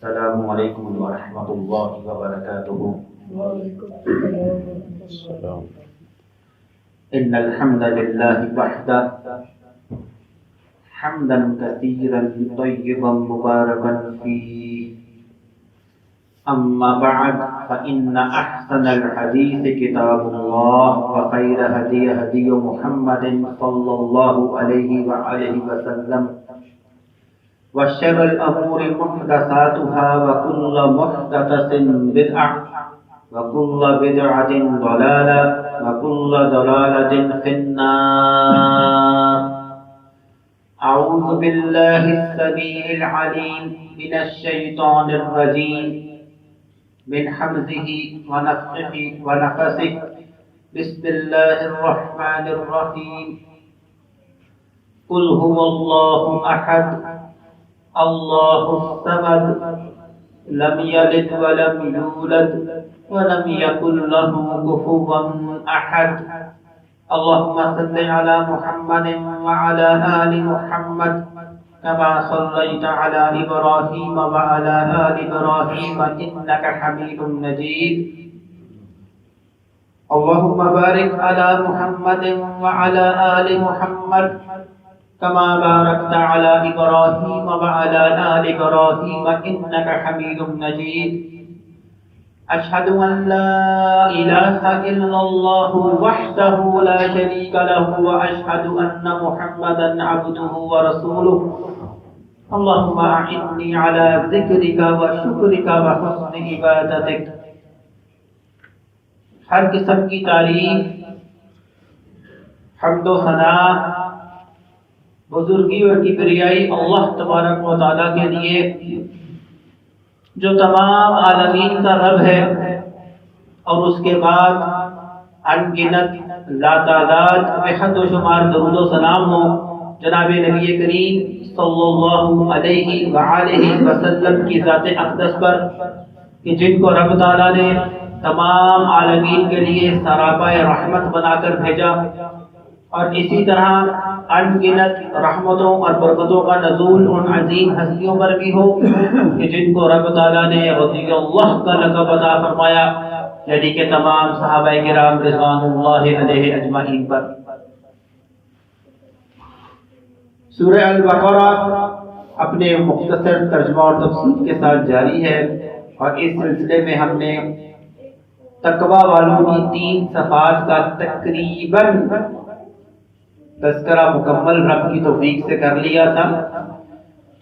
السلام علیکم ورحمۃ اللہ وبرکاتہ۔ السلام ان الحمد للہ وحدہ حمدا کثیرا طیبا مبارکا فیہ، اما بعد فإن احسن الحدیث کتاب اللہ وخیر ہدی ہدی محمد صلی اللہ علیہ وآلہ وسلم، وشر الأمور محدثاتها وكل محدثة بدعة وكل بدعة ضلالة وكل ضلالة في النار۔ أعوذ بالله السميع العليم من الشيطان الرجيم من حمزه ونفخه ونفثه، بسم الله الرحمن الرحيم۔ قل هو الله أحد اللہ الصمد لم یلد ولم یولد ولم یکن له کفوا احد۔ اللهم صل على محمد وعلى آل محمد كما صليت على إبراهيم وعلى آل إبراهيم إنك حميد مجيد۔ اللهم بارك على محمد وعلى آل محمد كما باركت على إبراهيم وعلى آل إبراهيم إنك حميد مجيد۔ أشهد أن لا إله إلا الله وحده لا شريك له وأشهد أن محمدا عبده ورسوله۔ اللهم أعني على ذكرك وشكرك وحسن عبادتك۔ ہر قسم کی تعریف، حمد و ثنا، بزرگی اور کبریائی اللہ تبارک و تعالیٰ کے لیے، جو تمام عالمین کا رب ہے، اور اس کے بعد ان گنت لاتعداد بے حد و شمار درود و سلام ہو جناب نبی کریم صلی اللہ علیہ وآلہ وسلم کی ذات اقدس پر، کہ جن کو رب تعالیٰ نے تمام عالمین کے لیے سراپا رحمت بنا کر بھیجا، اور اسی طرح ان گنت رحمتوں اور برکتوں کا نزول ان عظیم ہستیوں پر بھی ہو کہ جن کو رب تعالیٰ نے رضی اللہ کا لقب عطا فرمایا، یعنی کہ تمام صحابہ کرام رضوان اللہ علیہ اجمعین پر۔ سورہ البقرہ اپنے مختصر ترجمہ اور تفسیر کے ساتھ جاری ہے، اور اس سلسلے میں ہم نے تقوی والوں کی 3 صفات کا تقریباً تذکرہ مکمل رب کی توفیق سے کر لیا تھا،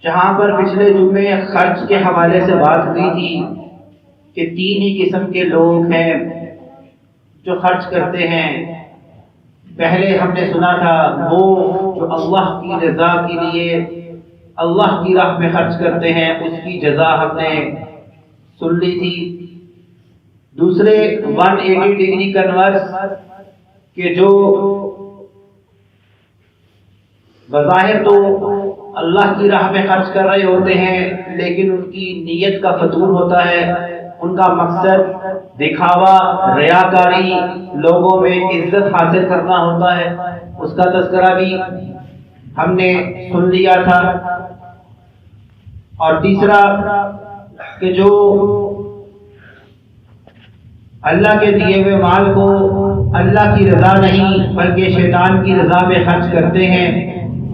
جہاں پر پچھلے جمعے خرچ کے حوالے سے بات ہوئی تھی کہ 3 ہی قسم کے لوگ ہیں جو خرچ کرتے ہیں۔ پہلے ہم نے سنا تھا وہ جو اللہ کی رضا کے لیے اللہ کی راہ میں خرچ کرتے ہیں، اس کی جزا ہم نے سن لی تھی۔ دوسرے 180 ڈگری کنورس کہ جو بظاہر تو اللہ کی راہ میں خرچ کر رہے ہوتے ہیں، لیکن ان کی نیت کا فتور ہوتا ہے، ان کا مقصد دکھاوا، ریاکاری، لوگوں میں عزت حاصل کرنا ہوتا ہے، اس کا تذکرہ بھی ہم نے سن لیا تھا۔ اور تیسرا کہ جو اللہ کے دیے ہوئے مال کو اللہ کی رضا نہیں بلکہ شیطان کی رضا میں خرچ کرتے ہیں،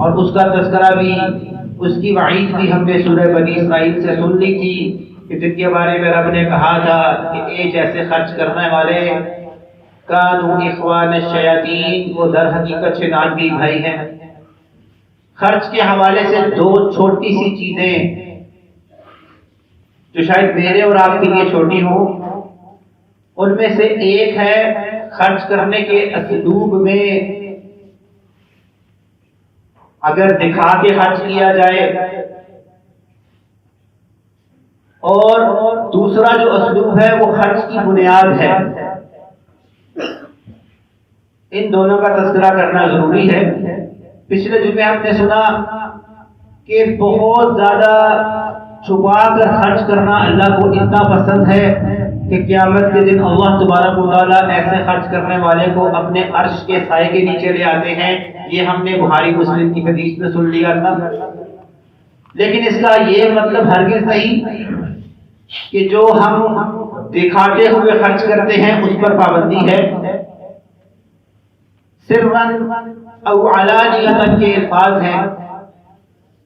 اور اس کا تذکرہ بھی، اس کی وعید بھی ہم نے سورہ بنی اسرائیل سے سن لی تھی کہ جن کے بارے میں رب نے کہا تھا کہ اے جیسے خرچ کرنے والے کانوا اخوان الشیاطین، وہ در حقیقت شیطان کے بھائی ہیں۔ خرچ کے حوالے سے 2 چھوٹی سی چیزیں جو شاید میرے اور آپ کے لیے چھوٹی ہوں، ان میں سے ایک ہے خرچ کرنے کے اسلوب میں اگر دکھا کے خرچ کیا جائے، اور دوسرا جو اسلوب ہے وہ خرچ کی بنیاد ہے۔ ان دونوں کا تذکرہ کرنا ضروری ہے۔ پچھلے جمعے ہم نے سنا کہ بہت زیادہ چھپا کر خرچ کرنا اللہ کو اتنا پسند ہے کہ قیامت کے دن اللہ تبارک و تعالیٰ ایسے خرچ کرنے والے کو اپنے عرش کے سائے کے نیچے لے آتے ہیں۔ یہ ہم نے بخاری مسلم کی حدیث میں سن لیا تھا۔ لیکن اس کا یہ مطلب ہرگز نہیں کہ جو ہم دکھاتے ہوئے خرچ کرتے ہیں اس پر پابندی ہے۔ سرًا او علانیۃ کے الفاظ ہیں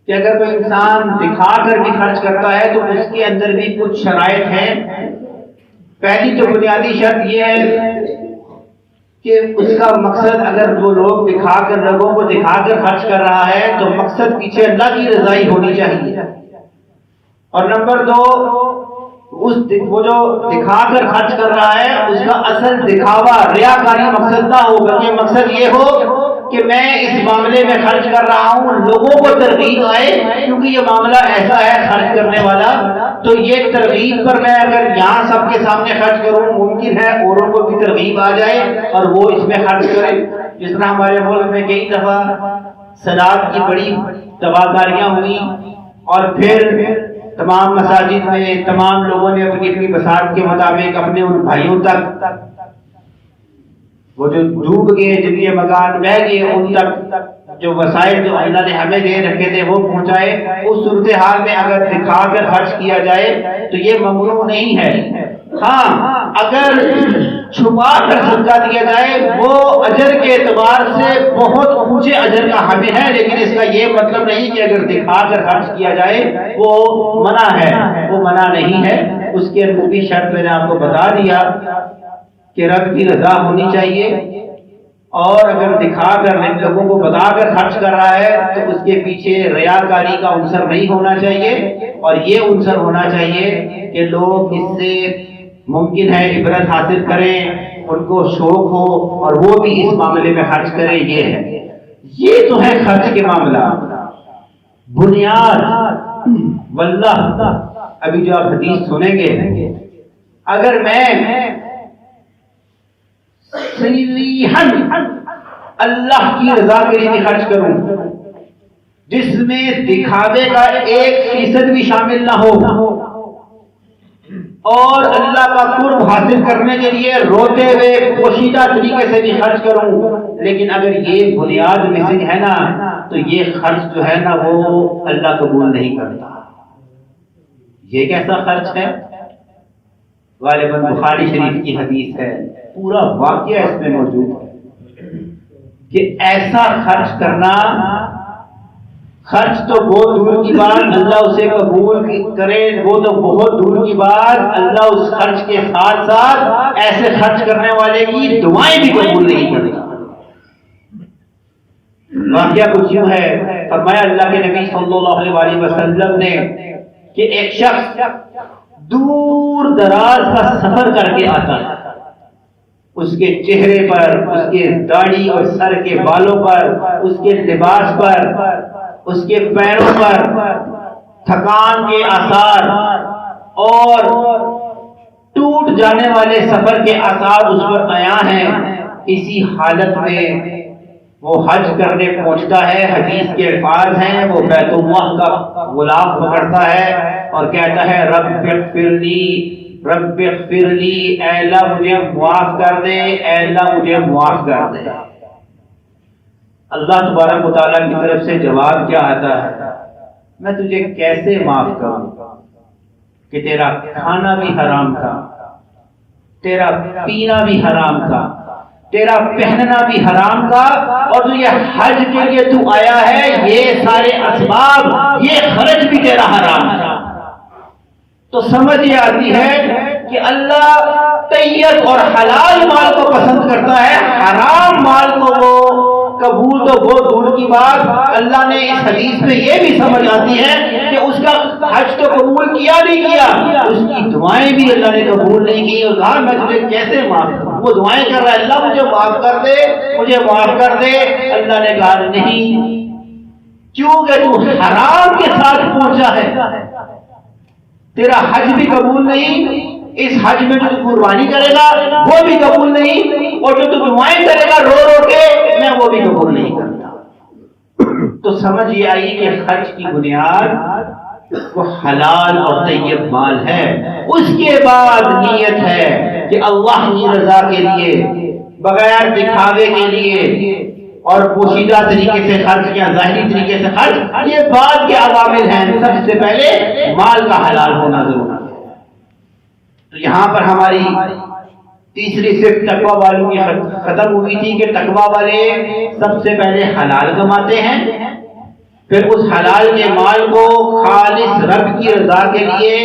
کہ اگر کوئی انسان دکھا کر بھی خرچ کرتا ہے تو اس کے اندر بھی کچھ شرائط ہیں۔ پہلی تو بنیادی شرط یہ ہے کہ اس کا مقصد، اگر جو لوگ دکھا کر لوگوں کو دکھا کر خرچ کر رہا ہے تو مقصد پیچھے اللہ کی رضائی ہونی چاہیے، اور نمبر دو وہ جو دکھا کر خرچ کر رہا ہے اس کا اصل دکھاوا ریاکاری مقصد نہ ہو، بلکہ مقصد یہ ہو کہ میں اس معاملے میں خرچ کر رہا ہوں، لوگوں کو ترغیب آئے، کیونکہ یہ معاملہ ایسا ہے خرچ کرنے والا، تو یہ ترغیب پر میں اگر یہاں سب کے سامنے خرچ کروں ممکن ہے اوروں کو بھی ترغیب آ جائے اور وہ اس میں خرچ کرے۔ جس طرح ہمارے ملک میں کئی دفعہ سلاد کی بڑی تباہکاریاں ہوئی اور پھر تمام مساجد میں تمام لوگوں نے اپنی اپنی بساط کے مطابق اپنے ان بھائیوں تک، وہ جو ڈوب گئے جن کے مکان بہ گئے، ان تک جو وسائل جو اللہ نے ہمیں دے رکھے تھے وہ پہنچائے۔ اس صورتحال میں اگر دکھا کر خرچ کیا جائے تو یہ ممنوع نہیں ہے۔ ہاں اگر چھپا کر صدقہ دیا جائے وہ اجر کے اعتبار سے بہت اونچے اجر کا حامل ہے، لیکن اس کا یہ مطلب نہیں کہ اگر دکھا کر خرچ کیا جائے وہ منع ہے، وہ منع نہیں ہے۔ اس کے اندر بھی شرط میں نے آپ کو بتا دیا کہ رب کی رضا ہونی چاہیے، اور اگر دکھا کر لوگوں کو بتا کر خرچ کر رہا ہے تو اس کے پیچھے ریاکاری کا عنصر نہیں ہونا چاہیے، اور یہ عنصر ہونا چاہیے کہ لوگ اس سے ممکن ہے عبرت حاصل کریں، ان کو شوق ہو اور وہ بھی اس معاملے میں خرچ کریں۔ یہ ہے، یہ تو ہے خرچ کے معاملہ بنیاد۔ واللہ ابھی جو آپ حدیث سنیں گے، اگر میں اللہ کی رضا کے لیے خرچ کروں جس میں دکھاوے کا 1% بھی شامل نہ ہو، اور اللہ کا قرب حاصل کرنے کے لیے روتے ہوئے پوشیدہ طریقے سے بھی خرچ کروں، لیکن اگر یہ بنیاد مسنگ ہے نا تو یہ خرچ جو ہے نا وہ اللہ قبول نہیں کرتا۔ یہ کیسا خرچ ہے؟ غالباً بخاری شریف کی حدیث ہے، پورا واقعہ اس میں موجود ہے کہ ایسا خرچ کرنا، خرچ تو بہت دور کی بات، اللہ اسے قبول کرے وہ تو بہت دور کی بات، اللہ اس خرچ کے ساتھ ساتھ ایسے خرچ کرنے والے کی دعائیں بھی قبول نہیں کرتا۔ واقعہ کچھ یوں ہے، فرمایا اللہ کے نبی صلی اللہ علیہ وسلم نے کہ ایک شخص دور دراز کا سفر کر کے آتا ہے، اس کے چہرے پر، اس کے داڑھی اور سر کے بالوں پر، اس کے لباس پر، اس کے پیروں پر تھکان کے آثار اور ٹوٹ جانے والے سفر کے آثار اس پر عیاں ہیں۔ اسی حالت میں وہ حج کرنے پہنچتا ہے، حدیث کے الفاظ ہیں، وہ بیت اللہ کا غلاف پکڑتا ہے اور کہتا ہے رب اغفر لی، رب اغفر لی، اے اللہ مجھے معاف کر دے، اے اللہ مجھے معاف کر دے۔ اللہ تبارک و تعالیٰ کی طرف سے جواب کیا آتا ہے؟ میں تجھے کیسے معاف کروں کہ تیرا کھانا بھی حرام تھا، تیرا پینا بھی حرام تھا، تیرا پہننا بھی حرام کا، اور تو یہ حج کے لیے تو آیا ہے، یہ سارے اسباب، یہ خرچ بھی تیرا حرام تھا۔ تو سمجھ یہ آتی ہے کہ اللہ طیب اور حلال مال کو پسند کرتا ہے، حرام مال کو وہ قبول تو بہت دور کی بات۔ اللہ نے اس حدیث میں یہ بھی سمجھ آتی ہے کہ اس کا حج تو قبول کیا نہیں کیا، اس کی دعائیں بھی اللہ نے قبول نہیں کی، اور کہا میں تجھے کیسے معاف کروں؟ وہ دعائیں کر رہا ہے، اللہ مجھے معاف کر دے، مجھے معاف کر دے۔ اللہ نے کہا نہیں، کیونکہ تو حرام کے ساتھ پہنچا ہے، تیرا حج بھی قبول نہیں، اس حج میں جو قربانی کرے گا وہ بھی قبول نہیں، اور جو تو دعائیں کرے گا رو رو کے، میں وہ بھی قبول نہیں کرتا۔ تو سمجھ یہ آئی کہ خرچ کی بنیاد وہ حلال اور طیب مال ہے، اس کے بعد نیت ہے کہ اللہ کی رضا کے لیے، بغیر دکھاوے کے لیے، اور پوشیدہ طریقے سے خرچ یا ظاہری طریقے سے خرچ، یہ بعد کے عوامل ہیں. سب سے پہلے مال کا حلال ہونا ضروری ہے. تو یہاں پر ہماری تیسری صفت تقوی والوں کی ختم ہوئی تھی کہ تقوی والے سب سے پہلے حلال کماتے ہیں، پھر اس حلال کے مال کو خالص رب کی رضا کے لیے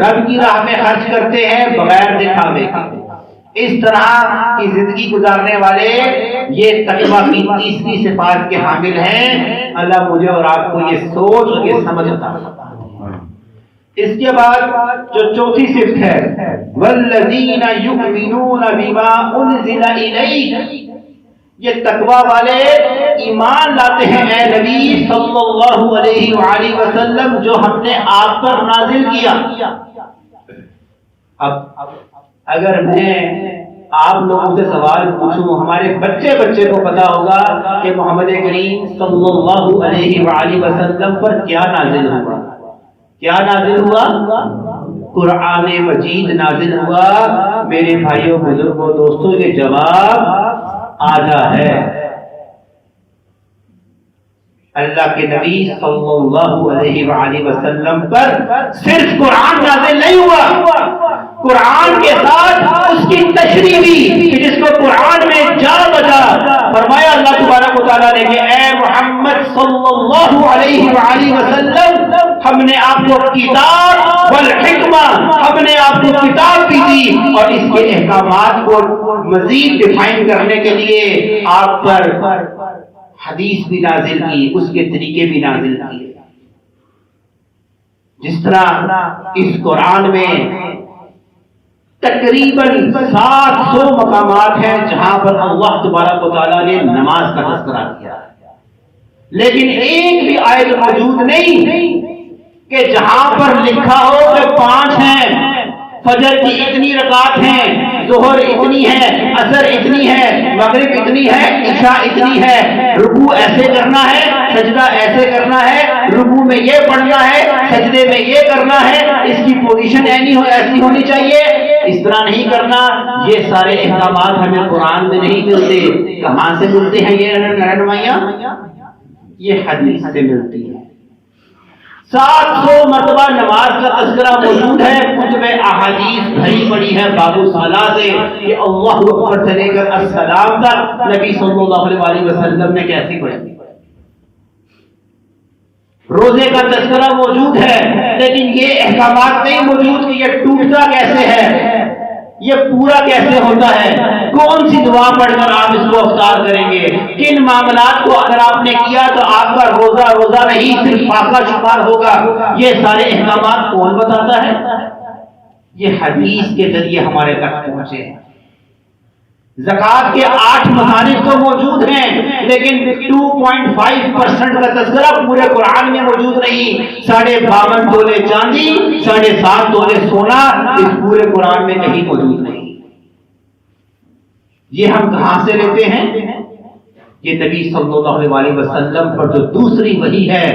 رب کی راہ میں خرچ کرتے ہیں بغیر دکھاوے کے. اس طرح کی زندگی گزارنے والے یہ تقوی کی تیسری صفات کے حامل ہیں. اللہ مجھے اور آپ کو یہ سوچ اور یہ سمجھ عطا فرمائے. اس کے بعد جو چوتھی صفت ہے والذین یؤمنون بما انزل الیک، یہ تقوی والے ایمان لاتے ہیں اے نبی صلی اللہ علیہ وآلہ وسلم جو ہم نے آپ پر نازل کیا. اب اگر میں آپ لوگوں سے سوال پوچھوں، ہمارے بچے کو پتا ہوگا کہ محمد کریم صلی اللہ علیہ وآلہ وسلم پر کیا نازل ہوا. کیا نازل ہوا؟ قرآن مجید نازل ہوا. میرے بھائیوں بزرگوں دوستوں، یہ جواب آجا ہے. اللہ کے نبی صلی اللہ علیہ وآلہ وسلم پر صرف قرآن نازل نہیں ہوا، قرآن کے ساتھ اس کی تشریح بھی، جس کو قرآن میں جا بجا فرمایا اللہ تبارک و تعالیٰ نے کہ اے محمد صلی اللہ علیہ وآلہ وسلم، ہم نے آپ کو کتاب والحکمہ، ہم نے آپ کو کتاب بھی دی اور اس کے احکامات کو مزید ڈیفائن کرنے کے لیے آپ پر حدیث بھی نازل کی، اس کے طریقے بھی نازل کیے. جس طرح اس قرآن میں تقریباً 700 مقامات ہیں جہاں پر اللہ تبارک و تعالیٰ نے نماز کا تذکرہ کیا ہے، لیکن ایک بھی آیت موجود نہیں کہ جہاں پر لکھا ہو کہ 5 ہیں، فجر کی اتنی رکعت ہیں، ظہر اتنی ہے، عصر اتنی ہے، مغرب اتنی ہے، عشاء اتنی ہے، رکوع ایسے کرنا ہے، سجدہ ایسے کرنا ہے، رکوع میں یہ پڑھنا ہے، سجدے میں یہ کرنا ہے، اس کی پوزیشن ایسی ہونی چاہیے، اس طرح نہیں کرنا. یہ سارے احکامات ہمیں قرآن میں نہیں ملتے. کہاں سے ملتے ہیں یہ رہنمائیاں؟ یہ حدیث سے ملتی ہیں. 700 مرتبہ نماز کا تذکرہ موجود ہے، کتب احادیث بھری پڑی ہے باب الصلاۃ سے کہ اللہ اکبر سے لے کر السلام تک نبی صلی اللہ علیہ وسلم نے کیسی پڑھی. روزے کا تذکرہ موجود ہے، لیکن یہ احکامات نہیں موجود کہ یہ ٹوٹتا کیسے ہے، یہ پورا کیسے ہوتا ہے، کون سی دعا پڑھ کر آپ اس کو افطار کریں گے، کن معاملات کو اگر آپ نے کیا تو آپ کا روزہ نہیں صرف فاقہ شمار ہوگا. یہ سارے احکامات کون بتاتا ہے؟ یہ حدیث کے ذریعے ہمارے تک پہنچے ہیں. زکوٰۃ کے 8 مصارف تو موجود ہیں، لیکن 2.5% کا تذکرہ پورے قرآن میں موجود نہیں. 52.5 تولے چاندی، 7.5 تولے سونا اس پورے قرآن میں کہیں موجود نہیں. یہ ہم کہاں سے لیتے ہیں؟ یہ نبی صلی اللہ علیہ وسلم پر جو دوسری وحی ہے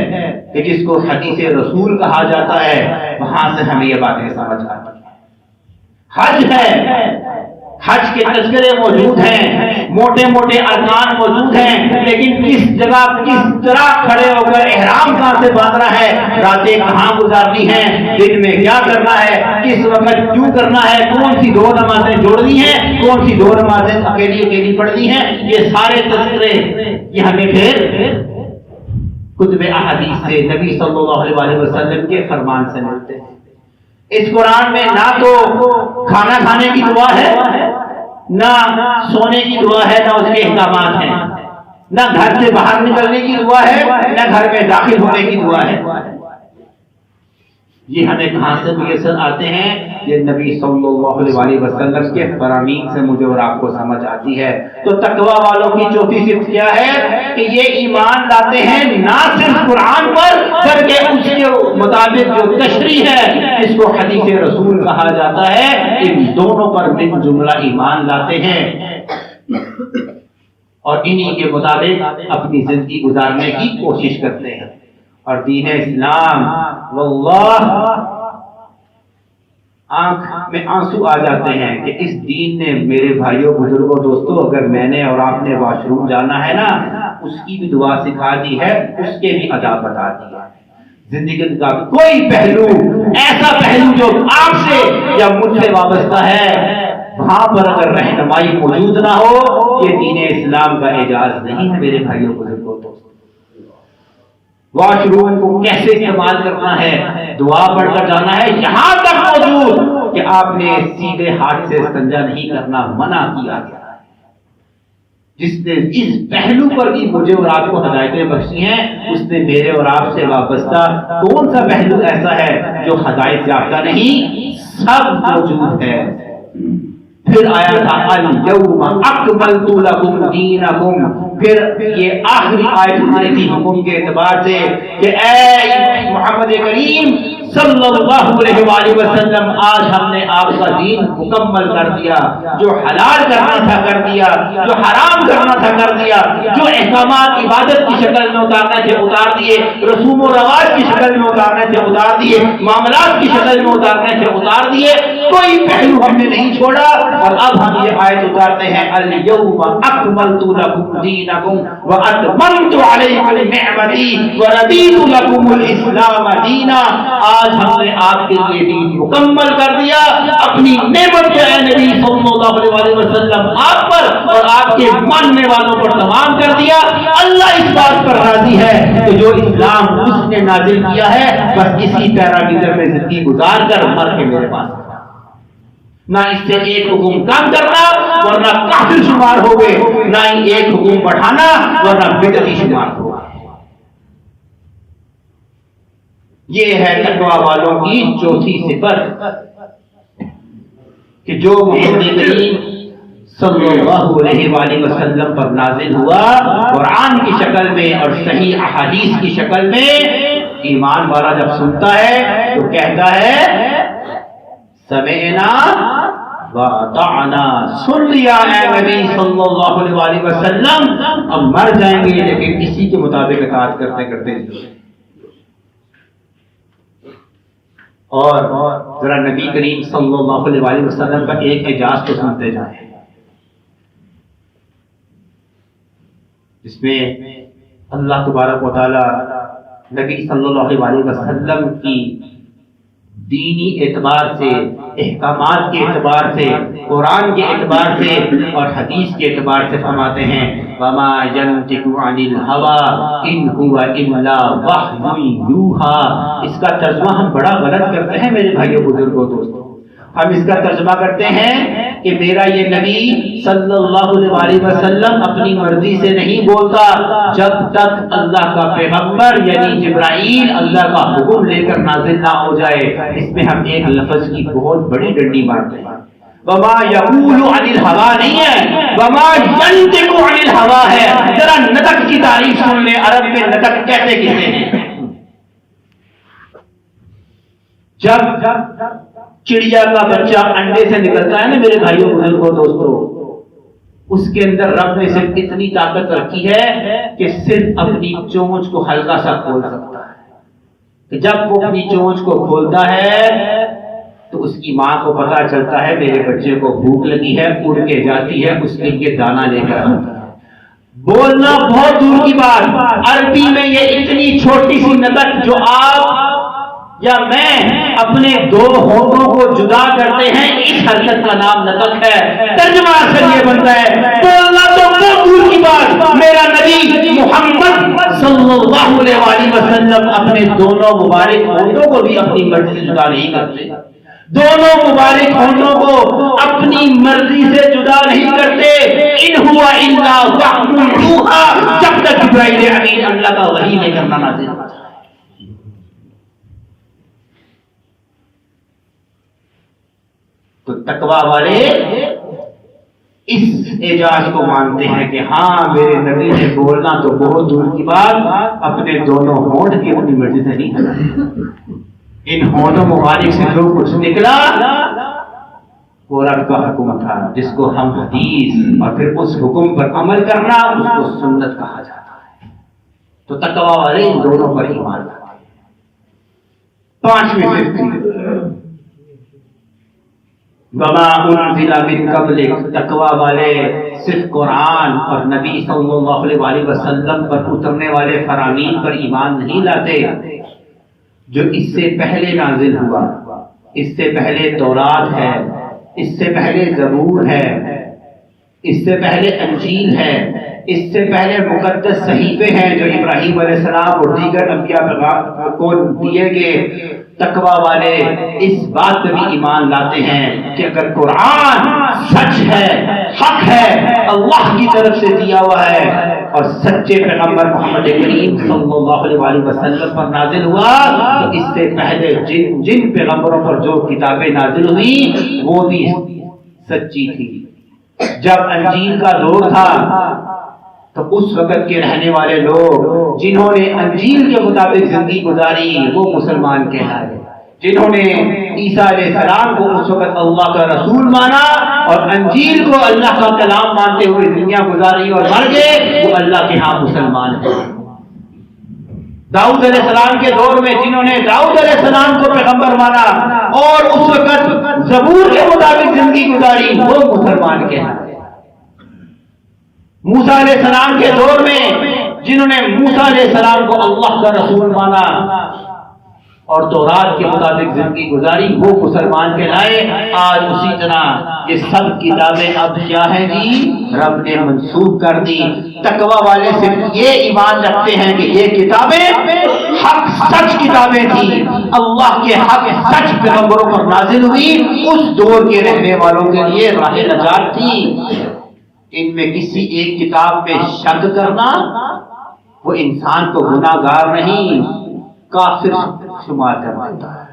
کہ جس کو حدیث رسول کہا جاتا ہے، وہاں سے ہمیں یہ باتیں سمجھ آتی ہیں. حج ہے، حج کے تذکرے موجود ہیں، موٹے موٹے ارکان موجود ہیں، لیکن کس جگہ کس طرح کھڑے ہو کر احرام کہاں سے باندھنا ہے، راتیں کہاں گزارنی ہیں، دن میں کیا کرنا ہے، کس وقت کیوں کرنا ہے، کون سی 2 نمازیں جوڑنی ہیں، کون سی 2 نمازیں اکیلی پڑھنی ہیں، یہ سارے تذکرے یہ ہمیں پھر کتب احادیث سے نبی صلی اللہ علیہ وسلم کے فرمان سے ملتے ہیں. اس قرآن میں نہ تو کھانا کھانے کی دعا ہے، نہ سونے کی دعا ہے، نہ اس کے احکامات ہیں، نہ گھر سے باہر نکلنے کی دعا ہے، نہ گھر میں داخل ہونے کی دعا ہے. یہ ہمیں کہاں سے میسر آتے ہیں؟ یہ نبی صلی اللہ علیہ وسلم کے فرامین سے مجھے اور آپ کو سمجھ آتی ہے. تو تقوی والوں کی چوتھی صفت کیا ہے کہ یہ ایمان لاتے ہیں نہ صرف قرآن پر بلکہ اس کے مطابق جو تشریح ہے جس کو حدیث رسول کہا جاتا ہے، ان دونوں پر من جملہ ایمان لاتے ہیں اور انہی کے مطابق اپنی زندگی گزارنے کی کوشش کرتے ہیں. اور دین اسلام واللہ آنکھ میں آنسو آ جاتے ہیں کہ اس دین نے میرے بھائیوں بزرگوں دوستوں، اگر میں نے اور آپ نے واش روم جانا ہے نا، اس کی بھی دعا سکھا دی ہے، اس کے بھی آداب بتا دی ہے۔ زندگی کا کوئی پہلو، ایسا پہلو جو آپ سے یا مجھ سے وابستہ ہے، وہاں پر اگر رہنمائی موجود نہ ہو، یہ دین اسلام کا اعجاز نہیں ہے میرے بھائیوں بزرگوں دوستوں۔ واش روم کو کیسے استعمال کرنا ہے، دعا پڑھ کر جانا ہے، یہاں تک موجود کہ آپ نے سیدھے ہاتھ سے استنجا نہیں کرنا منع کیا گیا ہے۔ جس نے اس پہلو پر بھی مجھے اور آپ کو ہدایتیں بخشی ہیں، اس نے میرے اور آپ سے وابستہ کون سا پہلو ایسا ہے جو ہدایت یافتہ نہیں؟ سب موجود ہے۔ پھر آیا تھا الیوم اکملت لکم دینکم، پھر یہ آخری آیت اتری تھی حکم کے اعتبار سے کہ اے محمد کریم صلی اللہ علیہ وآلہ وسلم، آج ہم نے آپ کا دین مکمل کر دیا، جو حلال کرنا تھا کر دیا، جو حرام کرنا تھا کر دیا، جو احکامات عبادت کی شکل میں اتارنے تھے اتار دیے، رسوم و رواج کی شکل میں اتارنے تھے اتار دیے، معاملات کی شکل میں اتارنے تھے اتار دیے، کوئی پہلو ہم نے نہیں چھوڑا۔ اور اب ہم یہ آیت اتارتے ہیں الیوم اکملت لکم دینکم واتممت علیکم نعمتی ورضیت لکم الاسلام دینا، آج ہم نے آپ کے لیے دین مکمل کر دیا، اپنی نعمت کے اے نبی صلی اللہ علیہ وسلم آپ پر اور آپ کے ماننے والوں پر تمام کر دیا۔ اللہ اس بات پر راضی ہے کہ جو اسلام اس نے نازل کیا ہے، بس اسی پیرامیٹر میں زندگی گزار کر مر کے میرے پاس، نہ اس سے ایک حکم کم کرنا ورنہ کافر شمار ہو گئے، نہ ہی ایک حکم بڑھانا ورنہ بدعتی شمار ہو گئے۔ یہ ہے تقویٰ والوں کی چوتھی صفت کہ جو محمد کریم صلی اللہ علیہ وآلہ وسلم پر نازل ہوا قرآن کی شکل میں اور صحیح احادیث کی شکل میں، ایمان والا جب سنتا ہے تو کہتا ہے سمعنا وَأَطَعْنَا، سن لیا اے نبی صلی اللہ علیہ وآلہ وسلم، اب مر جائیں گے لیکن اسی کے مطابق اطاعت کرتے کرتے۔ اور ذرا نبی کریم صلی اللہ علیہ وآلہ وسلم کا ایک اعجاز تو سنتے جائیں، جس میں اللہ تبارک و تعالی نبی صلی اللہ علیہ وآلہ وسلم کی دینی اعتبار سے، احکامات کے اعتبار سے، قرآن کے اعتبار سے اور حدیث کے اعتبار سے فرماتے ہیں وَمَا يَنْطِقُ عَنِ الْهَوَىٰ إِنْ هُوَ إِلَّا وَحْيٌ يُوحَىٰ۔ اس کا ترجمہ ہم بڑا غلط کرتے ہیں میرے بھائیوں بزرگوں دوستوں۔ ہم اس کا ترجمہ کرتے ہیں کہ میرا یہ نبی صلی اللہ علیہ وسلم اپنی مرضی سے نہیں بولتا، جب تک اللہ کا پیغمبر یعنی جبرائیل اللہ کا حکم لے کر نازل نہ ہو جائے۔ اس میں ہم ایک لفظ کی بہت بڑی ڈنڈی مارتے ہیں، وما یقول عن الہوا نہیں ہے، وما ینطق عن الہوا ہے۔ ذرا نطق کی تعریف سن لیں، عرب میں نطق کہتے کسے ہیں؟ جب چڑیا کا بچہ انڈے سے نکلتا ہے نا میرے بھائیوں بزرگوں دوستوں، اس کے اندر رب نے صرف اتنی طاقت رکھی ہے کہ صرف اپنی چونچ کو ہلکا سا کھول سکتا ہے، کہ جب وہ اپنی چونچ کو کھولتا ہے تو اس کی ماں کو پتا چلتا ہے میرے بچے کو بھوک لگی ہے، اڑ کے جاتی ہے اس کے لیے دانا لے کر آتا ہے۔ بولنا بہت دور کی بات، عربی میں یہ اتنی چھوٹی سی نطق جو آپ یا میں اپنے دو ہونٹوں کو جدا کرتے ہیں، اس حرکت کا نام نطق ہے۔ ترجمہ اصل یہ بنتا ہے بولنا تو بہت دور کی بات، میرا نبی محمد صلی اللہ علیہ وآلہ وسلم اپنے دونوں مبارک ہونٹوں کو بھی اپنی مرضی سے جدا نہیں کرتے، دونوں مبارک ہونٹوں کو اپنی مرضی سے جدا نہیں کرتے۔ ان ہوا الا وحی یوحیٰ، جب تک جبرائیل امین اللہ کا وحی لے کر نہ نازل ہو جائے۔ تو تقویٰ والے اس اعجاز کو مانتے ہیں کہ ہاں میرے نبی نے بولنا تو بہت دور کی بات، اپنے دونوں ہونٹ کی اپنی مرضی سے نہیں کرنا، ان ہونٹوں مبارک سے جو کچھ نکلا قرآن کا حکم تھا، جس کو ہم حدیث اور پھر اس حکم پر عمل کرنا اس کو سنت کہا جاتا ہے۔ تو تقویٰ والے ان دونوں پر ایمان لاتے ہیں۔ پانچویں صفت وما انزل من قبلک، تقوی والے صرف قرآن اور نبی صلی اللہ علیہ وسلم پر اترنے والے فرامین پر ایمان نہیں لاتے جو اس سے پہلے نازل ہوا۔ اس سے پہلے تورات ہے، اس سے پہلے زبور ہے، اس سے پہلے انجیل ہے، اس سے پہلے مقدس صحیفے ہیں جو ابراہیم علیہ السلام اور دیگر انبیاء کو دیے گئے۔ تقوی والے اس بات پہ بھی ایمان لاتے ہیں کہ اگر قرآن سچ ہے، حق ہے، اللہ کی طرف سے دیا ہوا ہے اور سچے پیغمبر محمد کریم صلی اللہ علیہ وسلم پر نازل ہوا، تو اس سے پہلے جن پیغمبروں پر جو کتابیں نازل ہوئی وہ بھی سچی تھی۔ جب انجیل کا دور تھا تو اس وقت کے رہنے والے لوگ جنہوں نے انجیل کے مطابق زندگی گزاری وہ مسلمان کہلائے۔ جنہوں نے عیسیٰ علیہ السلام کو اس وقت اللہ کا رسول مانا اور انجیل کو اللہ کا کلام مانتے ہوئے دنیا گزاری اور مر گئے، وہ اللہ کے ہاں مسلمان ہیں۔ داؤد علیہ السلام کے دور میں جنہوں نے داؤد علیہ السلام کو پیغمبر مانا اور اس وقت زبور کے مطابق زندگی گزاری، وہ مسلمان کہلائے۔ موسیٰ علیہ السلام کے دور میں جنہوں نے موسیٰ علیہ السلام کو اللہ کا رسول مانا اور تورات کے مطابق زندگی گزاری، وہ مسلمان کہلائے۔ آج اسی طرح یہ سب کتابیں اب کیا ہیں جی؟ رب نے منسوخ کر دی۔ تقوی والے صرف یہ ایمان رکھتے ہیں کہ یہ کتابیں حق سچ کتابیں تھیں، اللہ کے حق سچ پیغمبروں پر نازل ہوئی، اس دور کے رہنے والوں کے لیے راہ نجات تھی۔ ان میں کسی ایک کتاب پہ شک کرنا وہ انسان کو گناہ گار نہیں کافر شمار کر دیتا ہے۔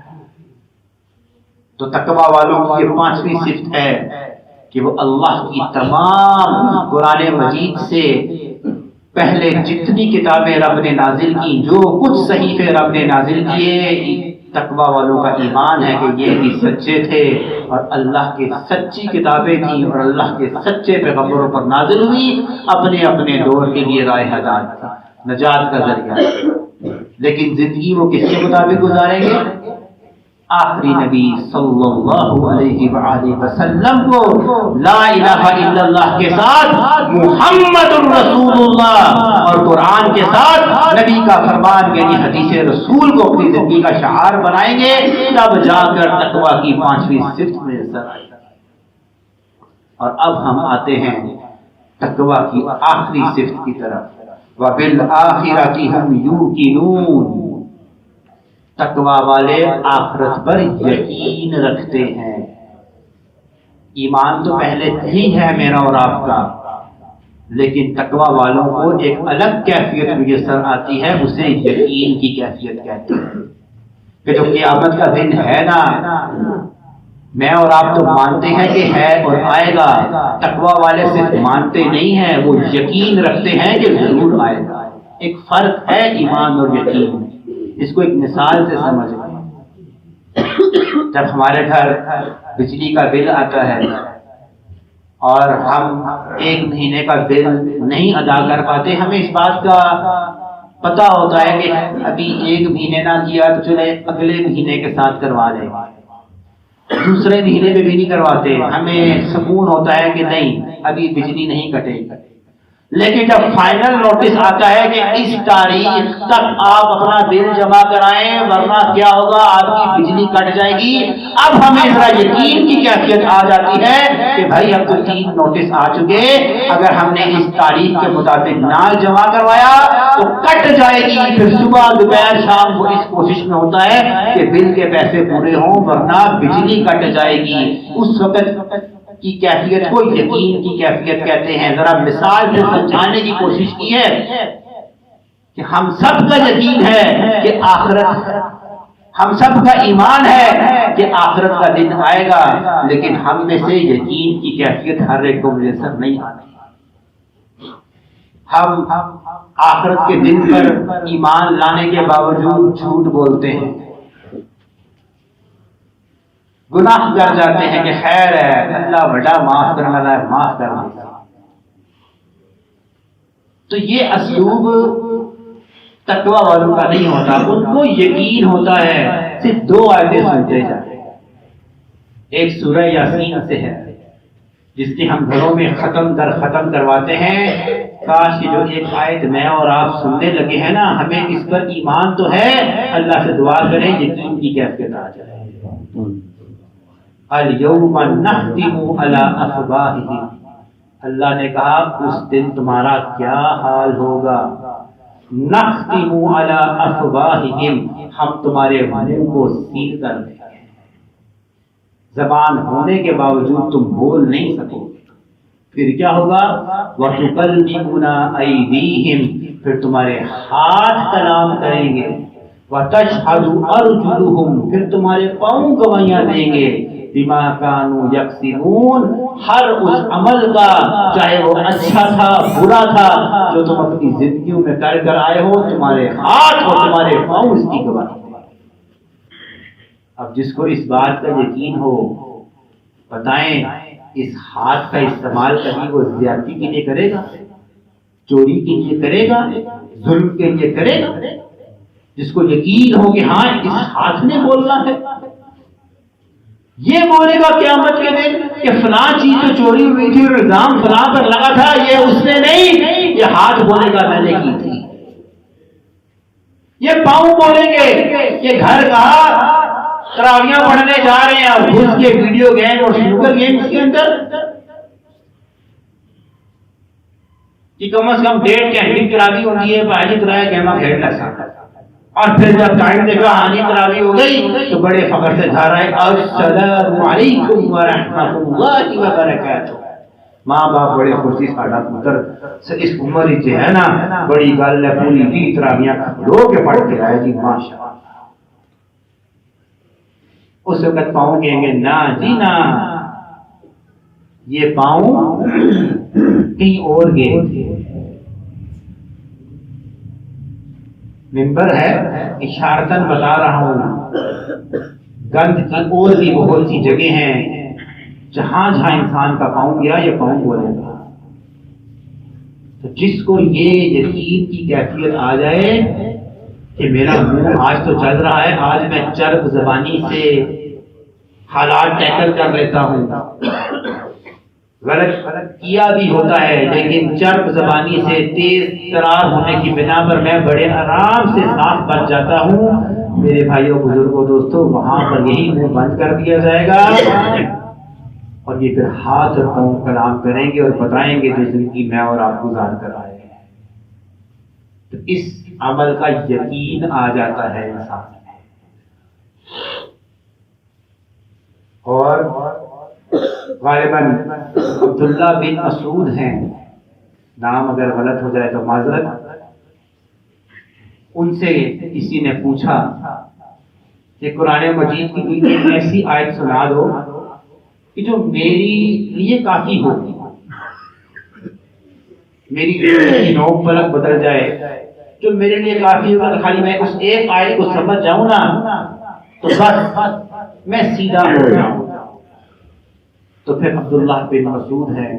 تو تقوی والوں کی یہ پانچویں صفت ہے کہ وہ اللہ کی تمام قرآن مجید سے پہلے جتنی کتابیں رب نے نازل کی، جو کچھ صحیفے رب نے نازل کیے، تقوی والوں کا ایمان ہے کہ یہ بھی سچے تھے اور اللہ کی سچی کتابیں تھیں اور اللہ کے سچے پیغمبروں پر نازل ہوئی، اپنے اپنے دور کے لیے راہ ہدایت تھا، نجات کا ذریعہ۔ لیکن زندگی وہ کس کے مطابق گزاریں گے؟ آخری نبی صلی اللہ علیہ وآلہ وسلم کو لا الہ الا اللہ کے ساتھ محمد الرسول اللہ اور قرآن کے ساتھ نبی کا فرمان یعنی حدیث رسول کو اپنی زندگی کا شعار بنائیں گے، تب جا کر تقویٰ کی پانچویں صفت میں اثر آئے گا۔ اور اب ہم آتے ہیں تقویٰ کی آخری صفت کی طرف، وَبِالْآخِرَةِ هُمْ يُوقِنُونَ۔ تقوی والے آخرت پر یقین رکھتے ہیں۔ ایمان تو پہلے ہی ہے میرا اور آپ کا، لیکن تقوی والوں کو ایک الگ کیفیت میسر آتی ہے، اسے یقین کی کیفیت کہتے ہیں کہ جو قیامت کا دن ہے نا، میں اور آپ تو مانتے ہیں کہ ہے اور آئے گا، تقوی والے صرف مانتے نہیں ہیں، وہ یقین رکھتے ہیں کہ ضرور آئے گا۔ ایک فرق ہے ایمان اور یقین میں، اس کو ایک مثال سے سمجھ لیں۔ جب ہمارے گھر بجلی کا بل آتا ہے اور ہم ایک مہینے کا بل نہیں ادا کر پاتے، ہمیں اس بات کا پتہ ہوتا ہے کہ ابھی ایک مہینے نہ کیا تو چلے اگلے مہینے کے ساتھ کروا لیں، دوسرے مہینے میں بھی نہیں کرواتے، ہمیں سکون ہوتا ہے کہ نہیں ابھی بجلی نہیں کٹے گی۔ لیکن جب فائنل نوٹس آتا ہے کہ اس تاریخ تک آپ اپنا بل جمع کرائیں ورنہ کیا ہوگا، آپ کی بجلی کٹ جائے گی، اب ہمیں ذرا یقین کی کیفیت آ جاتی ہے کہ بھائی اب تو 3 نوٹس آ چکے، اگر ہم نے اس تاریخ کے مطابق نہ جمع کروایا تو کٹ جائے گی۔ پھر صبح دوپہر شام وہ اس کوشش میں ہوتا ہے کہ بل کے پیسے پورے ہوں ورنہ بجلی کٹ جائے گی۔ اس وقت کی کیفیت کو یقین کی کیفیت کہتے ہیں۔ ذرا مثال سے سمجھانے کی کوشش کی ہے کہ ہم سب کا یقین ہے کہ آخرت، ہم سب کا ایمان ہے کہ آخرت کا دن آئے گا، لیکن ہم میں سے یقین کی کیفیت ہر ایک کو میسر نہیں آتی۔ ہم آخرت کے دن پر ایمان لانے کے باوجود جھوٹ بولتے ہیں، گناہ کر جاتے ہیں کہ خیر ہے اللہ بڑا معاف کرنے والا ہے، معاف کر دے۔ تو یہ اسلوب تقوی والوں کا نہیں ہوتا، ان کو یقین ہوتا ہے، صرف 2 آیتیں سنتے جائیں۔ ایک سورہ یاسین سے ہے جس کی ہم گھروں میں ختم کرواتے ہیں. کاش یہ جو ایک آیت میں اور آپ سننے لگے ہیں نا، ہمیں اس پر ایمان تو ہے، اللہ سے دعا کریں یقین کی کیفیت آ جائے. الیوم نختم علی افواہہم، اللہ نے کہا اس دن تمہارا کیا حال ہوگا. نختم علی افواہہم، ہم تمہارے منہ کو سیل کر دیں گے، زبان ہونے کے باوجود تم بول نہیں سکو گے. پھر کیا ہوگا؟ وَتُكَلِّمُنَا أَيْدِيهِمْ، پھر تمہارے ہاتھ کلام کریں گے. وَتَشْهَدُ أَرْجُلُهُمْ، پھر تمہارے پاؤں گواہیاں دیں گے. بِمَا كَانُوا يَكْسِبُونَ، ہر اس عمل کا، چاہے وہ اچھا تھا برا تھا، جو تم اپنی زندگیوں میں کر آئے ہو، تمہارے ہاتھ اور تمہارے پاؤں اس کی گواہی دیں گے. اب جس کو اس بات کا یقین ہو، بتائیں اس ہاتھ کا استعمال کبھی وہ زیادتی کے لیے کرے گا، چوری کے لیے کرے گا، ظلم کے لیے کرے گا؟ جس کو یقین ہو کہ ہاں اس ہاتھ نے بولنا ہے، یہ بولے گا قیامت کے دن کہ فلاں چیز جو چوری ہوئی تھی اور الزام فلاں پر لگا تھا یہ اس نے نہیں، یہ ہاتھ بولے گا میں نے کی تھی. یہ پاؤں بولیں گے کہ گھر کا تراویاں پڑھنے جا رہے ہیں اور گھس کے ویڈیو گیم اور سنوکر گیم کے اندر کہ کم از کم 1.5 گھنٹے تراوی ہوتی ہے، پہلی طرح گیما کھیلنا سکتا. اور پھر جب ٹائم دیکھا آنی تراوی ہو گئی تو بڑے فخر سے جا رہا ہے السلام علیکم ورحمۃ اللہ وبرکاتہ. ماں باپ بڑے خوشی ساڈا پتر اس عمر ہی ہے نا بڑی گل ہے، پوری 20 تراویاں رو کے پڑھ کے آئے جی ماشاء اللہ. اس وقت پاؤں کہیں گے نہ جی نہ، یہ پاؤں کہیں اور گئے تھے. ممبر ہے اشارتاً بتا رہا ہوں، گند کی اور بھی بہت سی جگہ ہیں جہاں جہاں انسان کا پاؤں گیا یہ پاؤں بولے گا. تو جس کو یہ یقین کی کیفیت آ جائے کہ میرا منہ آج تو چل رہا ہے، آج میں چرب زبانی سے حالات ٹیکل کر لیتا ہوں، غلط کیا بھی ہوتا ہے لیکن چرب زبانی سے تیز ترار ہونے کی بنا پر میں بڑے آرام سے صاف بچ جاتا ہوں. میرے بھائیوں بزرگوں دوستوں، وہاں پر یہی منہ بند کر دیا جائے گا اور یہ پھر ہاتھ اور پاؤں کلام کریں گے اور بتائیں گے جو زندگی میں اور آپ گزار کر آئے ہیں. تو اس عمل کا یقین آ جاتا ہے انسان میں. اور غالباً عبداللہ بن مسعود ہیں، نام اگر غلط ہو جائے تو معذرت. ان سے کسی نے پوچھا کہ قرآن مجید کی کوئی ایک ایسی آیت سنا دو کہ جو میری لیے کافی ہو، میری نوک پلک بدل جائے، جو میرے لیے کافی ہوگا. خالی میں اس ایک آیت کو سمجھ جاؤں نا تو بس میں سیدھا ہو جاؤں. تو پھر عبداللہ بن مسعود ہیں،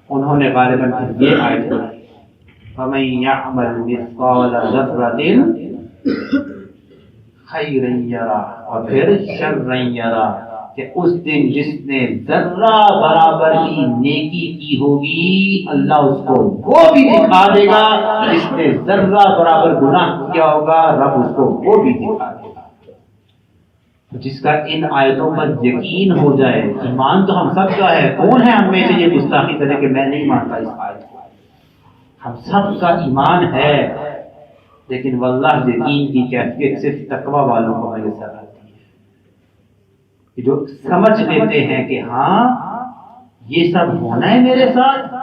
انہوں نے غالباً یہ آیت پڑھی فَمَن يَعْمَلْ مِثْقَالَ ذَرَّةٍ خَيْرًا يَرَهُ، اور پھر شَرًّا يَرَهُ، کہ اس دن جس نے ذرہ برابر کی نیکی کی ہوگی اللہ اس کو وہ بھی دکھا دے گا، جس نے ذرہ برابر گناہ کیا ہوگا رب اس کو وہ بھی دکھا دے گا. جس کا ان آیتوں پر یقین ہو جائے، ایمان تو ہم سب کا ہے، کون ہے ہم میں سے یہ گستاخی کرے کہ میں نہیں مانتا اس آیت کو؟ ہم سب کا ایمان ہے، لیکن واللہ یقین کی کیفیت صرف تقوی والوں کو میسر آتی ہے کہ جو سمجھ لیتے ہیں کہ ہاں یہ سب ہونا ہے میرے ساتھ.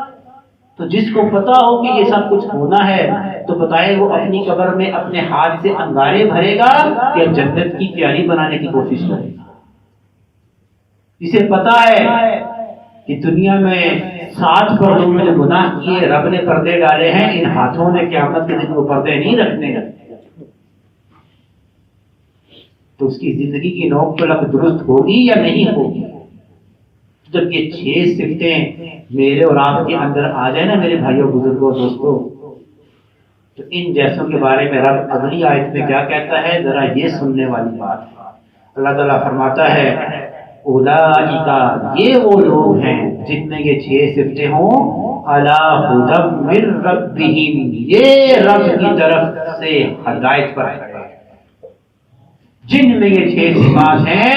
تو جس کو پتا ہو کہ یہ سب کچھ ہونا ہے تو بتائے وہ اپنی قبر میں اپنے ہاتھ سے انگارے بھرے گا یا جنت کی تیاری بنانے کی کوشش کرے گا؟ جسے پتا ہے کہ دنیا میں 7 پردوں میں جو گناہ کیے رب نے پردے ڈالے ہیں، ان ہاتھوں نے قیامت کے دن وہ پردے نہیں رکھنے گا، تو اس کی زندگی کی نوک پلک درست ہوگی یا نہیں ہوگی؟ جب یہ 6 صفتیں میرے اور آپ کے اندر آ جائے نا میرے بھائیوں بزرگوں دوستوں، تو ان جیسوں کے بارے میں رب اگلی آیت میں کیا کہتا ہے ذرا یہ سننے والی بات ہے. اللہ تعالیٰ فرماتا ہے اولئک یہ وہ لوگ ہیں جن میں یہ 6 صفتیں ہوں، علی ھدی من ربہم یہ رب کی طرف سے ہدایت پر کھڑے ہیں۔ جن میں یہ 6 صفات ہیں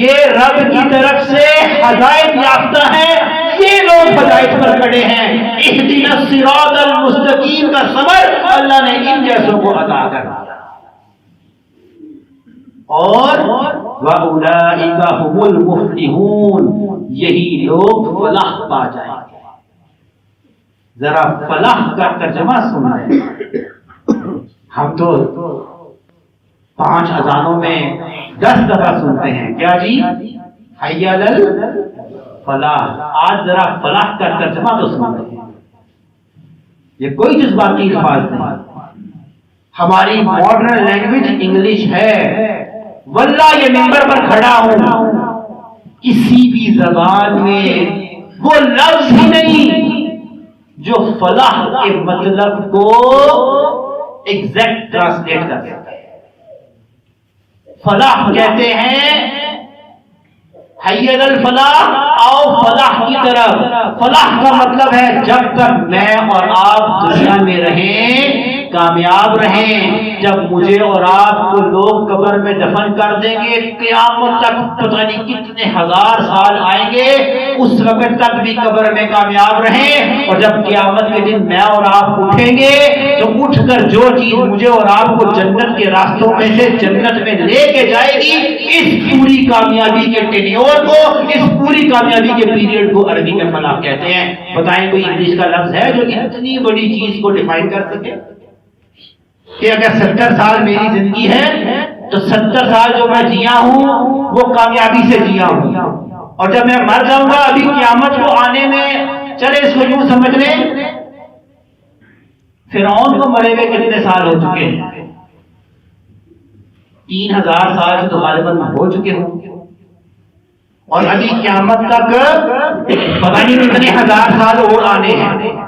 یہ رب کی طرف سے ہدایت یافتہ ہیں، یہ لوگ ہدایت پر کھڑے ہیں۔ اہدنا الصراط المستقیم کا ثمر اللہ نے ان جیسوں کو عطا کر دیا۔ اور وَأُولَئِكَ هُمُ الْمُفْلِحُونَ یہی لوگ فلاح پا جائیں گے۔ ذرا فلاح کا ترجمہ سن لیں۔ ہم تو 5 اذانوں میں 10 دفعہ سنتے ہیں، کیا جی؟ حی علی الفلاح۔ آج ذرا فلاح کا ترجمہ تو سن لیں۔ یہ کوئی جذباتی الفاظ نہیں، ہماری ماڈرن لینگویج انگلش ہے۔ واللہ یہ ممبر پر کھڑا ہوں، کسی بھی زبان میں وہ لفظ ہی نہیں جو فلاح کے مطلب کو ایگزیکٹ ٹرانسلیٹ کر سکتا ہے۔ فلاح کہتے ہیں حی علی الفلاح، آؤ فلاح کی طرف۔ فلاح کا مطلب ہے جب تک میں اور آپ دنیا میں رہیں، کامیاب رہیں، جب مجھے اور آپ کو لوگ قبر میں دفن کر دیں گے، قیامت تک پتہ نہیں کتنے ہزار سال آئیں گے، اس وقت تک بھی قبر میں کامیاب رہیں۔ اور جب قیامت کے دن میں اور آپ اٹھیں گے تو اٹھ کر جو چیز مجھے اور آپ کو جنت کے راستوں میں سے جنت میں لے کے جائے گی، اس پوری کامیابی کے ٹینیور کو، اس پوری کامیابی کے پیریڈ کو عربی میں فلاح کہتے ہیں۔ بتائیں کوئی انگلش کا لفظ ہے جو اتنی بڑی چیز کو ڈیفائن کر سکے کہ اگر 70 سال میری زندگی ہے تو 70 سال جو میں جیا ہوں وہ کامیابی سے جیا ہوں، اور جب میں مر جاؤں گا ابھی قیامت کو آنے میں، چلے اس کو یوں سمجھ لیں فرعون کو مرے ہوئے کتنے سال ہو چکے ہیں؟ 3000 سال سے تو غالباً ہو چکے ہوں، اور ابھی قیامت تک پتہ نہیں کتنے ہزار سال اور آنے ہیں۔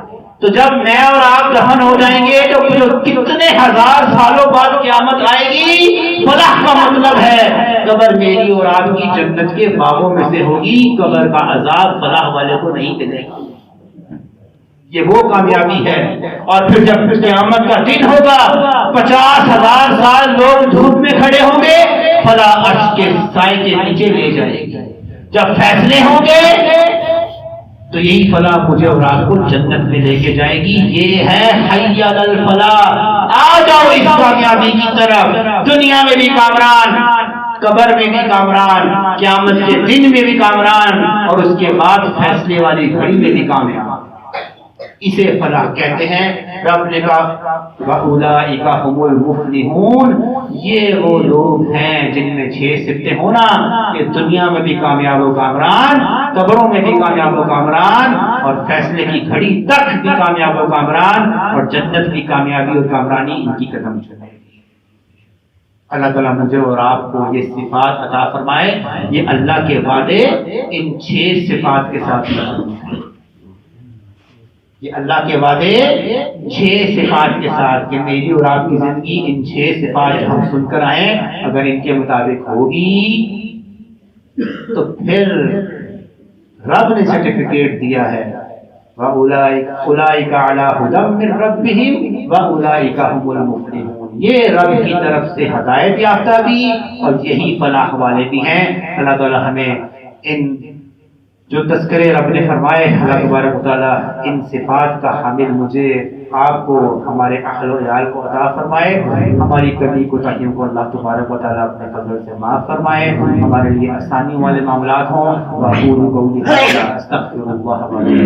تو جب میں اور آپ دفن ہو جائیں گے تو کتنے ہزار سالوں بعد قیامت آئے گی۔ فلاح کا مطلب ہے قبر میری اور آپ کی جنت کے باغوں میں سے ہوگی، قبر کا عذاب فلاح والے کو نہیں ملے گا۔ یہ وہ کامیابی ہے۔ اور پھر جب قیامت کا دن ہوگا، 50,000 سال لوگ دھوپ میں کھڑے ہوں گے، فلاح عرش کے سائے کے نیچے لے جائے گی۔ جب فیصلے ہوں گے تو یہی فلاح مجھے اور آپ کو جنت میں لے کے جائے گی۔ یہ ہے حی علی الفلاح۔ آ جاؤ اس کامیابی کی طرف، دنیا میں بھی کامران، قبر میں بھی کامران، قیامت کے دن میں بھی کامران، اور اس کے بعد فیصلے والی گھڑی میں بھی کامیاب۔ اسے فلاح کہتے ہیں۔ رب نے کہا وَأُولَئِكَ هُمُ الْمُفْلِحُونَ یہ وہ لوگ ہیں جن میں 6 صفتیں ہونا کہ دنیا میں بھی کامیاب و کامران، قبروں میں بھی کامیاب و کامران، اور فیصلے کی گھڑی تک بھی کامیاب و کامران، اور جنت بھی کامیابی اور کامرانی ان کی قدم چلے گی۔ اللہ تعالیٰ مجھے اور آپ کو یہ صفات عطا فرمائے۔ یہ اللہ کے وعدے ان 6 صفات کے ساتھ ہیں۔ یہ اللہ کے وعدے 6 صفات کے ساتھ کہ میری اور آپ کی زندگی ان 6 صفات جو ہم سن کر آئے اگر ان کے مطابق ہوگی تو پھر رب نے سرٹیفکیٹ دیا ہے وَأُولَئِكَ عَلَىٰ هُدًى مِّن رَّبِّهِمْ وَأُولَئِكَ هُمُ الْمُفْلِحُونَ یہ رب کی طرف سے ہدایت یافتہ بھی اور یہی فلاح والے بھی ہیں۔ اللہ تعالیٰ ہمیں ان جو تذکرے رب نے فرمائے، اللہ تبارک و تعالیٰ ان صفات کا حامل مجھے آپ کو ہمارے اہل و عیال کو عطا فرمائے، ہماری کمی کوتاہیوں کو اللہ تبارک و تعالیٰ اپنے فضل سے معاف فرمائے، ہمارے لیے آسانی والے معاملات ہوں۔ وَأَقُولُ قَوْلِي هَٰذَا أَسْتَغْفِرُ اللَّهَ لِي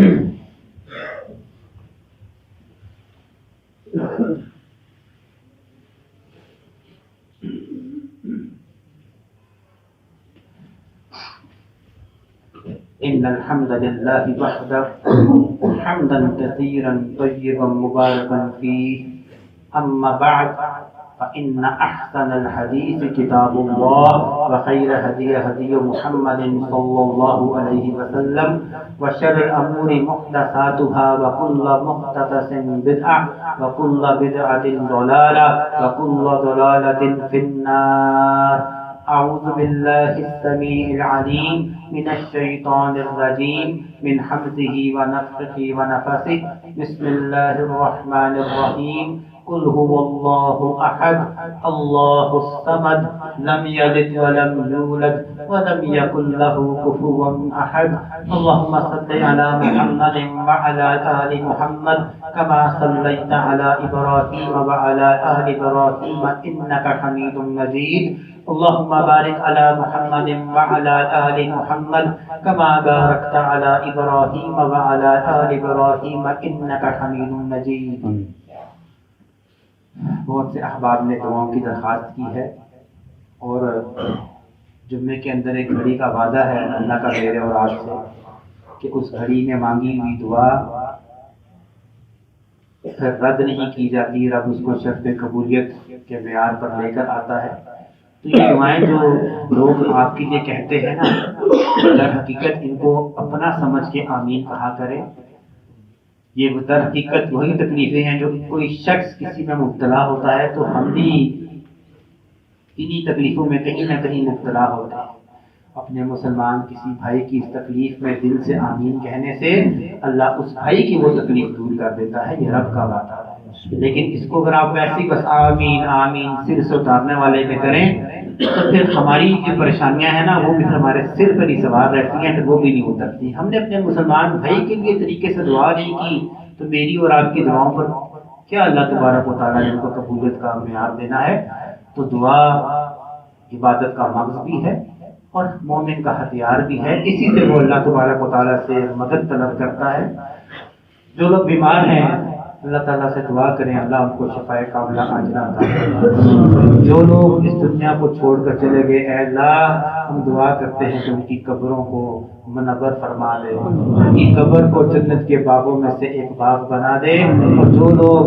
إن الحمد لله وحده حمدا كثيرا طيبا مباركا فيه أما بعد فإن أحسن الحديث كتاب الله وخير هدي هدي محمد صلى الله عليه وسلم وشر الأمور محدثاتها وكل محدثة بدعة وكل بدعة ضلالة وكل ضلالة في النار۔ أعوذ بالله السميع العليم من الشيطان الرجيم من حمزه ونفخه ونفثه بسم الله الرحمن الرحيم قل هو الله أحد الله الصمد لم يلد ولم يولد ولم يكن له كفوا أحد اللهم صل على محمد وعلى آل محمد كما صليت على إبراهيم وعلى آل إبراهيم إنك حميد مجيد اللهم بارك على محمد وعلى آل محمد كما باركت على إبراهيم وعلى آل إبراهيم إنك حميد مجيد. بہت سے احباب نے دعاؤں کی درخواست کی ہے اور جمعے کے اندر ایک گھڑی کا وعدہ ہے اللہ کا میرے اور آپ سے کہ اس گھڑی میں مانگی ہوئی دعا پھر رد نہیں کی جاتی، رب اس کو شرط قبولیت کے معیار پر لے کر آتا ہے. تو یہ دعائیں جو لوگ آپ کے لیے کہتے ہیں نا، در حقیقت ان کو اپنا سمجھ کے آمین کہا کرے. یہ در حقیقت وہی تکلیفیں ہیں جو کوئی شخص کسی میں مبتلا ہوتا ہے تو ہم بھی انہی تکلیفوں میں کہیں نہ کہیں مبتلا ہوتے ہیں. اپنے مسلمان کسی بھائی کی اس تکلیف میں دل سے آمین کہنے سے اللہ اس بھائی کی وہ تکلیف دور کر دیتا ہے. یہ رب کا وعدہ ہے. لیکن اس کو اگر آپ ویسے ہی بس آمین آمین سر سے اتارنے والے میں کریں تو پھر ہماری جو پریشانیاں ہیں نا وہ بھی ہمارے سر پر ہی سوار رہتی ہیں، پھر وہ بھی نہیں اترتی. ہم نے اپنے مسلمان بھائی کے لیے طریقے سے دعا نہیں کی تو میری اور آپ کی دعاؤں پر کیا اللہ تبارک و تعالیٰ نے ان کو قبولیت کا معیار دینا ہے؟ تو دعا عبادت کا مغز بھی ہے اور مومن کا ہتھیار بھی ہے. اسی سے وہ اللہ تبارک و تعالیٰ سے مدد طلب کرتا ہے. جو لوگ بیمار ہیں اللہ تعالیٰ سے دعا کریں اللہ ان کو شفائے کاملہ عاجلہ عطا فرمائے. جو لوگ اس دنیا کو چھوڑ کر چلے گئے اے اللہ ہم دعا کرتے ہیں کہ ان کی قبروں کو منور فرما دے، ان کی قبر کو جنت کے باغوں میں سے ایک باغ بنا دے. اور جو لوگ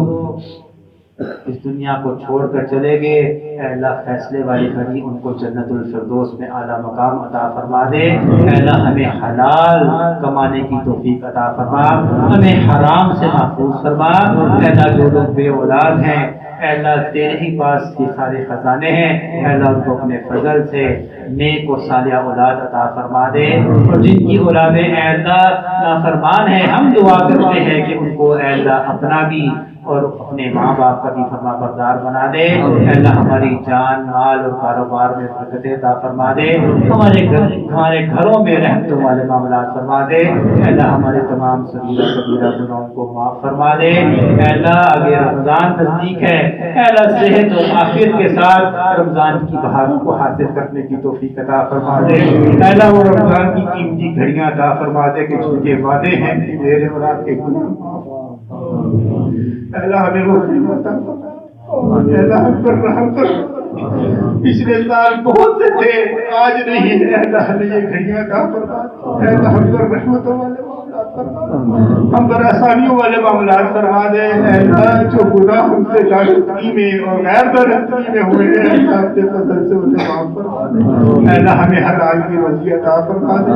اس دنیا کو چھوڑ کر چلے گئے اے اللہ فیصلے والی گھڑی ان کو جنت الفردوس میں اعلیٰ مقام عطا فرما دے. اے اللہ ہمیں حلال کمانے کی توفیق عطا فرما، ہمیں حرام سے محفوظ فرما. اے اللہ جو لوگ بے اولاد ہیں اے اللہ تیرے ہی پاس یہ سارے خزانے ہیں، اے اللہ ان کو اپنے فضل سے نیک و صالح اولاد عطا فرما دے. اور جن کی اولادیں اے اللہ نافرمان ہیں ہم دعا کرتے ہیں کہ ان کو اے اللہ اپنا بھی اور اپنے ماں باپ کا بھی فرما بردار بنا دے. اے اللہ ہماری جان مال اور کاروبار میں برکت عطا فرما دے. ہمارے گھروں میں رحمتوں والے معاملات فرما دے. اے اللہ ہمارے تمام صغیرہ کبیرہ گناہوں کو معاف فرما دے. اے اللہ آگے رمضان نزدیک ہے، اے اللہ صحت و عافیت کے ساتھ رمضان کی بہاروں کو حاصل کرنے کی توفیق عطا فرما دے. اے اللہ وہ رمضان کی قیمتی گھڑیاں عطا فرما دے کہ جن کے وعدے ہیں میرے اور آپ کے گناہ معاف. اے اللہ ہمیں وہ عطا فرما. اے اللہ ہم پر رحم کر. پچھلے سال بہت سے تھے آج نہیں. اے اللہ ہمیں یہ گھڑیاں عطا فرما. اے اللہ ہم پر رحمتوں والے معاملات فرما، ہم پر آسانیوں والے معاملات فرما دے. اے اللہ جو گناہ ہم سے دانستگی میں اور غیر دانستگی میں ہوئے ہیں اے اللہ اپنے فضل سے انہیں معاف فرما دے. اے اللہ ہمیں حلال کی روزی عطا فرما دے،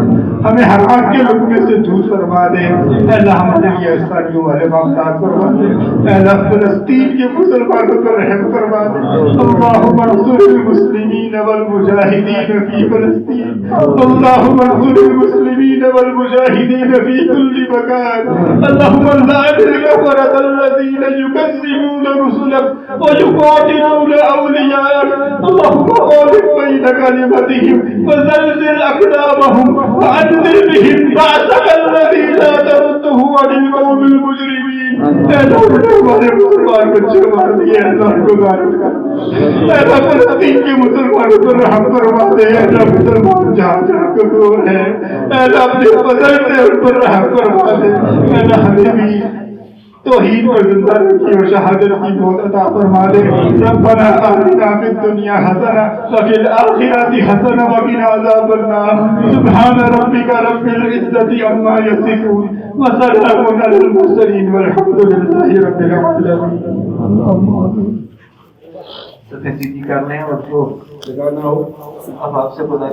ہمیں حرام کے لقمے سے دور فرما دے. اے اللہ ہمارے لیے آسانیوں والے معاملات فرما دے. اے اللہ فلسطین کے مسلمانوں پر رحم فرما دے. اللہم انصر المسلمین والمجاہدین فی فلسطین، اللہم انصر المسلمین والمجاہدین فی کل مکان. اللہم لعن الکفرة الذین یکذبون رسلک ویقاتلون اولیاءک. اللہم خالف بین کلمتہم وزلزل اقدامہم وانزل بہم بأسک الذی لا ترده عن القوم المجرمین. اے اللہ ہمارے مسلمان بچے مار دیے، اے اللہ کو غارت کر. اے اللہ فلسطین کے مسلمانوں پر رحم فرما دے. اے اللہ مسلمان جہاں جہاں کمزور ہیں اے اللہ اپنے فضل سے ان پر رحم فرما دے. اے اللہ ہمیں بھی توحید پر زندہ رکھی اور شہادت کی موت عطا فرما دے. ربنا آتنا فی الدنیا حسنہ وفی الآخرۃ حسنہ وقنا عذاب النار. سبحان ربک رب العزۃ عما یصفون وسلام علی المرسلین والحمد للہ رب العالمین. سیدھی کر لیں اور کو لگانا ہو. اب آپ سے